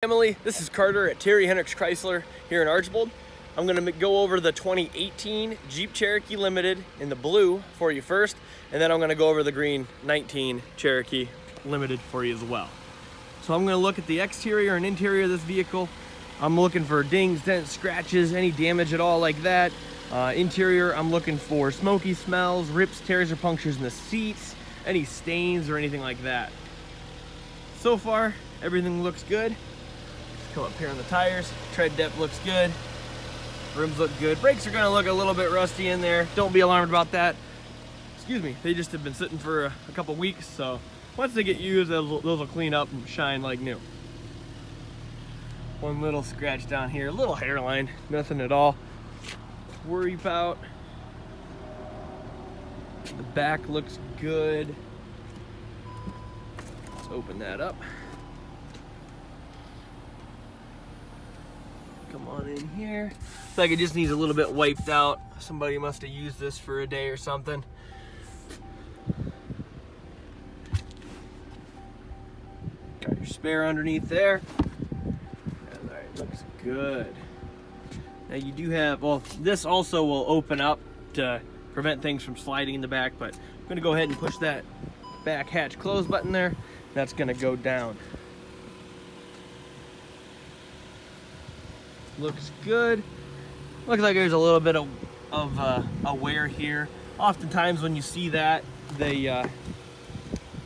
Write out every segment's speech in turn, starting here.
Emily, this is Carter at Terry Hendricks Chrysler here in Archbold. I'm going to go over the 2018 Jeep Cherokee Limited in the blue for you first, and then I'm going to go over the green 19 Cherokee Limited for you as well. So I'm going to look at the exterior and interior of this vehicle. I'm looking for dings, dents, scratches, any damage at all like that. Interior, I'm looking for smoky smells, rips, tears, or punctures in the seats, any stains or anything like that. So far, everything looks good. Come up here on the tires. Tread depth looks good. Rims look good. Brakes are gonna look a little bit rusty in there. Don't be alarmed about that. Excuse me, they just have been sitting for a couple weeks, so once they get used, those will clean up and shine like new. One little scratch down here, a little hairline, nothing at all to worry about. The back looks good. Let's open that up. Come on in here. Looks like it just needs a little bit wiped out. Somebody must have used this for a day or something. Got your spare underneath there. All right, looks good. Now you do have, well, this also will open up to prevent things from sliding in the back, but I'm gonna go ahead and push that back hatch close button there. That's gonna go down. Looks good. Looks like there's a little bit of a wear here. Oftentimes when you see that, they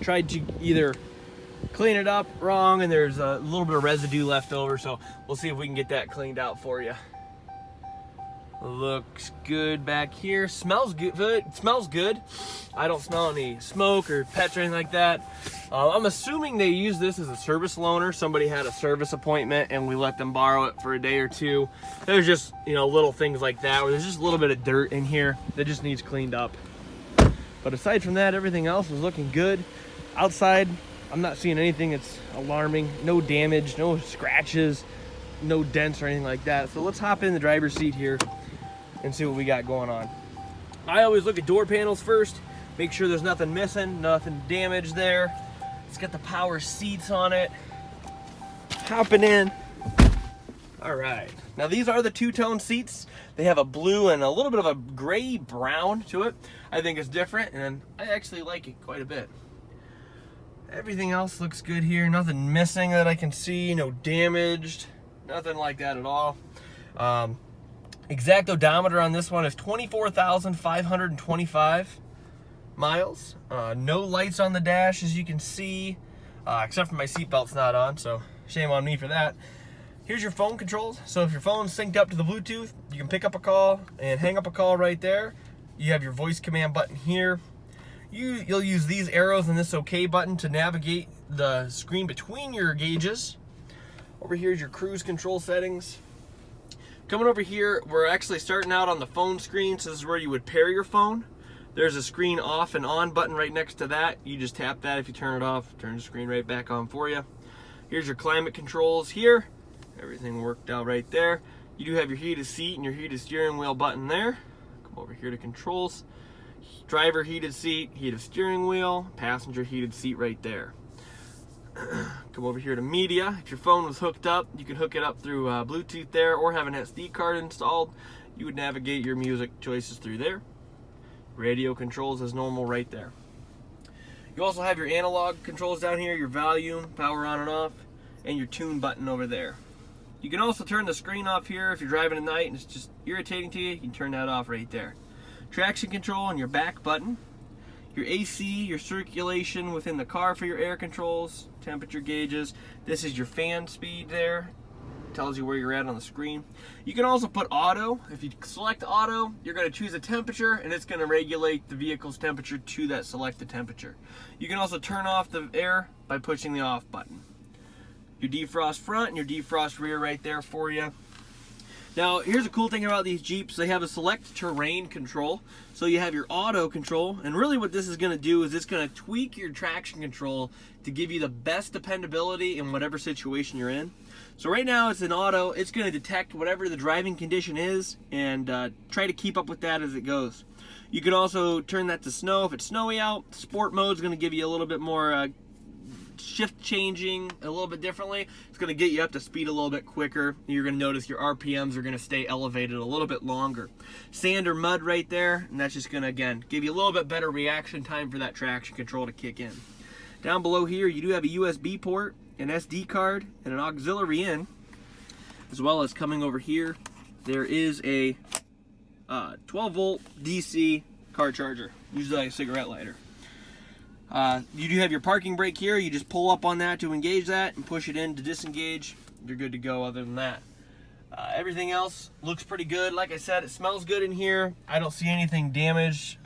tried to either clean it up wrong and there's a little bit of residue left over, so we'll see if we can get that cleaned out for you. Looks good back here. Smells good. Smells good. I don't smell any smoke or pets or anything like that. I'm assuming they use this as a service loaner. Somebody had a service appointment and we let them borrow it for a day or two. There's just, you know, little things like that where there's just a little bit of dirt in here that just needs cleaned up. But aside from that, everything else is looking good. Outside, I'm not seeing anything that's alarming. No damage, no scratches, no dents or anything like that. So let's hop in the driver's seat here and see what we got going on. I always look at door panels first, make sure there's nothing missing, nothing damaged there. It's got the power seats on it. Hopping in. All right, now these are the two-tone seats. They have a blue and a little bit of a gray brown to it. I think it's different and I actually like it quite a bit. Everything else looks good here. Nothing missing that I can see, no damaged, nothing like that at all. Exact odometer on this one is 24,525 miles. No lights on the dash, as you can see, except for my seatbelt's not on, so shame on me for that. Here's your phone controls. So if your phone's synced up to the Bluetooth, you can pick up a call and hang up a call right there. You have your voice command button here. You'll use these arrows and this OK button to navigate the screen between your gauges. Over here is your cruise control settings. Coming over here, we're actually starting out on the phone screen, so this is where you would pair your phone. There's a screen off and on button right next to that. You just tap that. If you turn it off, turn the screen right back on for you. Here's your climate controls here. Everything worked out right there. You do have your heated seat and your heated steering wheel button there. Come over here to controls. Driver heated seat, heated steering wheel, passenger heated seat right there. Come over here to media. If your phone was hooked up, you could hook it up through Bluetooth there or have an SD card installed. You would navigate your music choices through there. Radio controls as normal right there. You also have your analog controls down here, your volume, power on and off, and your tune button over there. You can also turn the screen off here if you're driving at night and it's just irritating to you. You can turn that off right there. Traction control and your back button. Your AC, your circulation within the car for your air controls, temperature gauges. This is your fan speed there. Tells you where you're at on the screen. You can also put auto. If you select auto, you're going to choose a temperature and it's going to regulate the vehicle's temperature to that selected temperature. You can also turn off the air by pushing the off button. Your defrost front and your defrost rear right there for you. Now, here's a cool thing about these Jeeps. They have a select terrain control. So you have your auto control, and really what this is going to do is it's going to tweak your traction control to give you the best dependability in whatever situation you're in. So right now it's in auto. It's going to detect whatever the driving condition is and try to keep up with that as it goes. You can also turn that to snow if it's snowy out. Sport mode is going to give you a little bit more shift changing a little bit differently. It's going to get you up to speed a little bit quicker. You're going to notice your RPMs are going to stay elevated a little bit longer. Sand or mud right there, and that's just going to, again, give you a little bit better reaction time for that traction control to kick in. Down below here, you do have a USB port, an SD card, and an auxiliary in, as well as coming over here, there is a 12-volt DC car charger, usually like a cigarette lighter. You do have your parking brake here. You just pull up on that to engage that and push it in to disengage. You're good to go other than that. Everything else looks pretty good. Like I said, it smells good in here. I don't see anything damaged.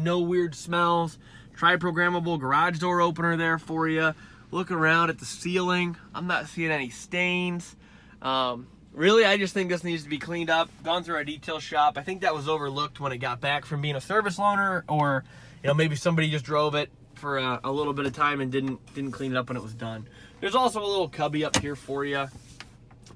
No weird smells. Tri-programmable garage door opener there for you. Look around at the ceiling. I'm not seeing any stains. Really, I just think this needs to be cleaned up. Gone through our detail shop. I think that was overlooked when it got back from being a service loaner, or maybe somebody just drove it for a little bit of time and didn't clean it up when it was done. There's also a little cubby up here for you.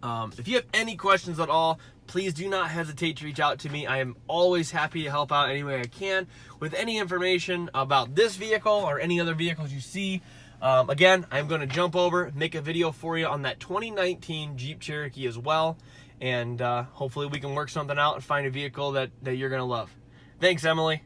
If you have any questions at all, please do not hesitate to reach out to me. I am always happy to help out any way I can with any information about this vehicle or any other vehicles you see. Again, I'm going to jump over, make a video for you on that 2019 Jeep Cherokee as well, and hopefully we can work something out and find a vehicle that you're going to love. Thanks, Emily.